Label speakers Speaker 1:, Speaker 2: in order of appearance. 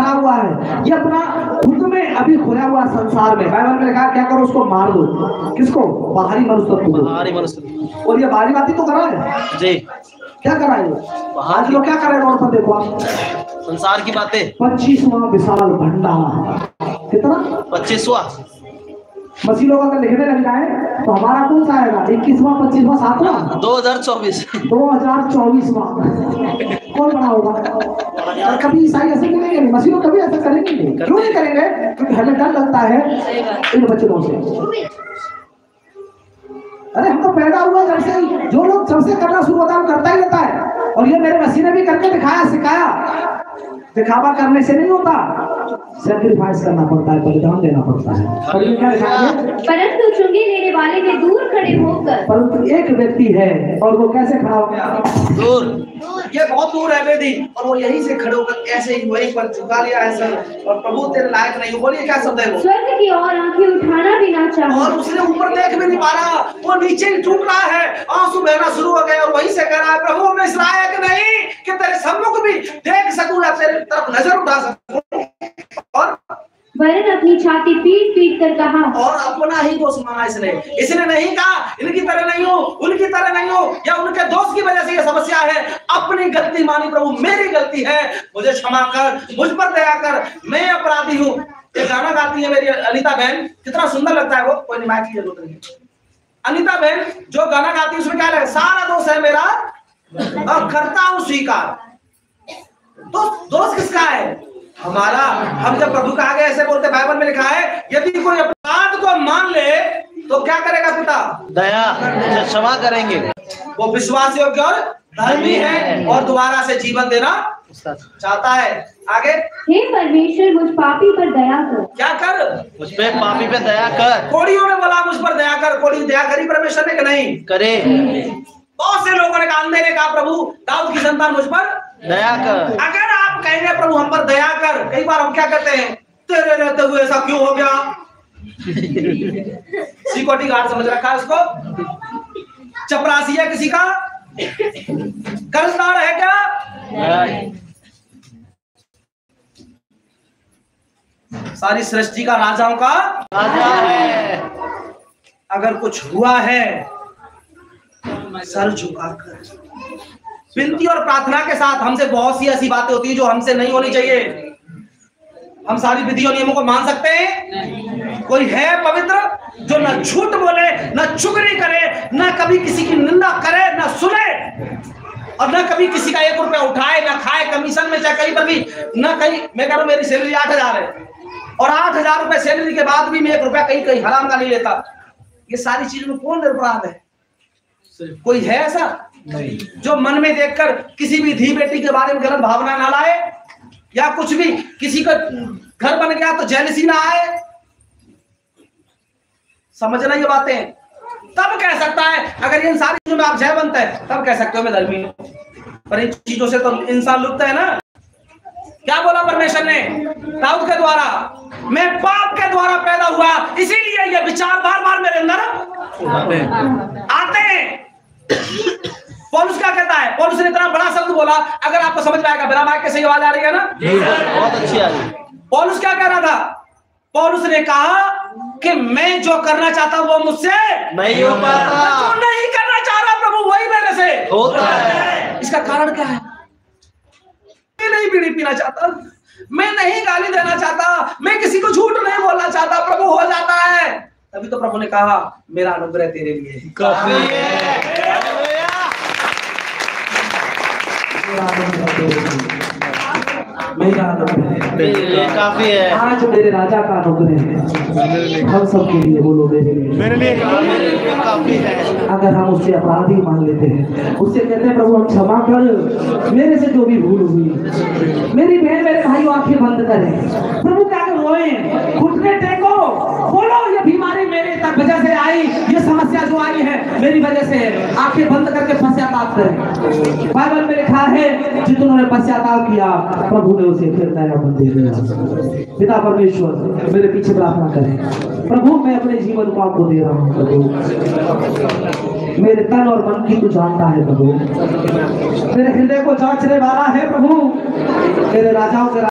Speaker 1: भरा हुआ है, ये अपना खुद में अभी खोया हुआ संसार में। बाइबल में लिखा क्या करो, उसको मार दो। किसको? बाहरी मनुष्य को।
Speaker 2: बाहरी मनुष्य।
Speaker 1: और ये बाहरी बातें तो करा है
Speaker 2: जी।
Speaker 1: क्या करा है? आज लोग क्या कर रहे हैं रोड पर, देखो आप,
Speaker 2: संसार की बातें।
Speaker 1: 25वां विशाल भंडार। कितना?
Speaker 2: 25वां।
Speaker 1: मसीह लोग अगर लिखने लग जाए तो हमारा कौन सा आएगा? 21वां, 25वां, 7वां,
Speaker 2: 2024।
Speaker 1: 2024वां कौन बड़ा होगा? और कभी ईसाई ऐसे करेंगे नहीं, मसीह लोग कभी ऐसा करेंगे नहीं। क्यों नहीं करेंगे? क्योंकि हमें डर लगता है इन बच्चों से। अरे हम तो पैदा हुआ जब से, जो लोग जब से करना शुरू होता है वो करता ही रहता है। और ये मेरे मसीह ने भी करके दिखाया, सिखाया। दिखावा करने से नहीं होता, सैक्रिफाइस करना पड़ता है, बलिदान देना पड़ता है।
Speaker 3: परंतु चुंगी लेने वाले ने दूर खड़े होकर,
Speaker 1: परंतु एक व्यक्ति है और वो कैसे खड़ा हो गया?
Speaker 2: दूर।
Speaker 4: ये बहुत दूर है वेदी, और वो यहीं से खड़े होकर ऐसे ही वहीं पर झुका लिया है सर, और प्रभु तेरे लायक नहीं हो। बोलिए क्या शब्द है वो?
Speaker 3: स्वर्ग की ओर आंखें उठाना भी ना चाहा,
Speaker 4: और उसने ऊपर देख भी नहीं पा रहा, वो नीचे ही टूट रहा है, आंसू बहना शुरू हो गए, और वहीं से कह रहा है प्रभु मैं इस लायक नहीं कि तेरे सम्मुख भी देख सकूं, तेरे तरफ नजर उठा सकूं। और
Speaker 3: वरन अपनी छाती पीट पीट कर कहा,
Speaker 4: और अपना ही दोष माना इसने नहीं कहा इनकी तरह नहीं हो, उनकी तरह नहीं हो, या उनके दोस्त की वजह से ये समस्या है। अपनी गलती मानी, प्रभु मेरी गलती है, मुझे क्षमा कर, मुझ पर दया कर, मैं अपराधी हूँ। ये गाना गाती है मेरी अनीता बहन, कितना सुंदर लगता है वो, कोई नहीं माइक की जरूरत नहीं। अनीता बहन जो गाना गाती है उसमें क्या लगा? सारा दोष है मेरा और करता हूँ स्वीकार। तो दोष किसका है? हमारा। हम जब प्रभु का आगे ऐसे बोलते, बाइबल में लिखा है यदि कोई अपराध को मान ले तो क्या करेगा पिता?
Speaker 2: दया, क्षमा करेंगे।
Speaker 4: वो विश्वास योग्य और धर्मी है और दोबारा से जीवन देना चाहता है। आगे,
Speaker 3: हे परमेश्वर मुझ पापी पर दया कर।
Speaker 4: क्या कर?
Speaker 2: मुझ पे पापी पे दया कर।
Speaker 4: कोड़ियों ने बोला मुझ पर दया कर। कोड़ी दया करी परमेश्वर ने कि नहीं करे? बहुत से लोगों ने कहा, अंधे ने कहा प्रभु दाऊद की संतान मुझ पर
Speaker 2: दया कर।
Speaker 4: अगर आप कहेंगे प्रभु हम पर दया कर, कई बार हम क्या कहते हैं, तेरे रहते हुए ऐसा क्यों हो गया? सिक्योरिटी गार्ड समझ रखा है उसको, चपरासी है किसी का, कर्जदार है क्या? सारी सृष्टि का राजाओं का
Speaker 2: राजा है।
Speaker 4: अगर कुछ हुआ है सर झुकाकर विनती और प्रार्थना के साथ, हमसे बहुत सी ऐसी बातें होती है जो हमसे नहीं होनी चाहिए। हम सारी विधि और नियमों को मान सकते हैं? कोई है पवित्र जो न झूठ बोले, न चुगली करे, न कभी किसी की निंदा करे, न सुने, और न कभी किसी का 1 रुपया उठाए, न खाए कमीशन में, चाहे कहीं पर भी न कहीं। मैं कह रहा हूं मेरी सैलरी 8,000 है और 8,000 रुपए सैलरी के बाद भी मैं 1 रुपया कहीं कहीं हराम का नहीं लेता। ये सारी चीजों में कौन निरपराध है? कोई है ऐसा? नहीं। जो मन में देखकर किसी भी धी बेटी के बारे में गलत भावना ना लाए, या कुछ भी किसी का घर बन गया तो जेलसी ना आए। समझना ये बातें, तब कह सकता है, अगर इन सारी चीजों में आप जय बनते हैं तब कह सकते हो मैं धर्मी हूं। पर इन चीजों से तो इंसान लुप्त है ना। क्या बोला परमेश्वर ने दाऊद के द्वारा? मैं पाप के द्वारा पैदा हुआ, इसीलिए ये विचार बार बार मेरे अंदर आते हैं। पौलुस क्या कहता है? पौलुस ने इतना बड़ा शब्द बोला, अगर आपको समझ में आएगा, बिना माइक के सही आवाज आ रही है ना?
Speaker 2: बहुत अच्छी आ रही।
Speaker 4: पौलुस क्या कह रहा था? पौलुस ने कहा कि मैं जो करना चाहता हूं वो मुझसे
Speaker 2: नहीं हो पाता,
Speaker 4: जो नहीं करना चाह रहा प्रभु वही मेरे से
Speaker 2: होता है।
Speaker 4: इसका कारण क्या है? मैं नहीं बीड़ी पीना चाहता, मैं नहीं गाली देना चाहता, मैं किसी को झूठ नहीं बोलना चाहता, प्रभु हो जाता है। तभी तो प्रभु ने कहा मेरा अनुग्रह तेरे लिए काफी है।
Speaker 1: मेरा अनुग्रह
Speaker 2: काफी है।
Speaker 1: आज मेरे राजा का अनुग्रह है हम सब के लिए। बोलो मेरे लिए
Speaker 2: काफी है।
Speaker 1: अगर हम उससे अपराधी मान लेते हैं, उससे कहते हैं प्रभु हम क्षमा कर, मेरे से जो भी भूल हुई। मेरी बहन मेरे भाई आंखें बंद करें, प्रभु क्या कर रोए, घुटने टेको, बोलो ये बीमारी मेरे वजह से आई, ये समस्या जो आई है मेरी वजह से, आंखें बंद करके पश्चाताप करें। बाइबल में लिखा है जिन्होंने पश्चाताप किया प्रभु ने उसे फिर नया मन दे दिया। पिता परमेश्वर मेरे पीछे प्रार्थना करें, प्रभु मैं अपने जीवन को आपको दे रहा हूँ प्रभु, मेरे तन और मन की तू जानता है प्रभु, मेरे हृदय को जांचने वाला है प्रभु, मेरे राजाओं के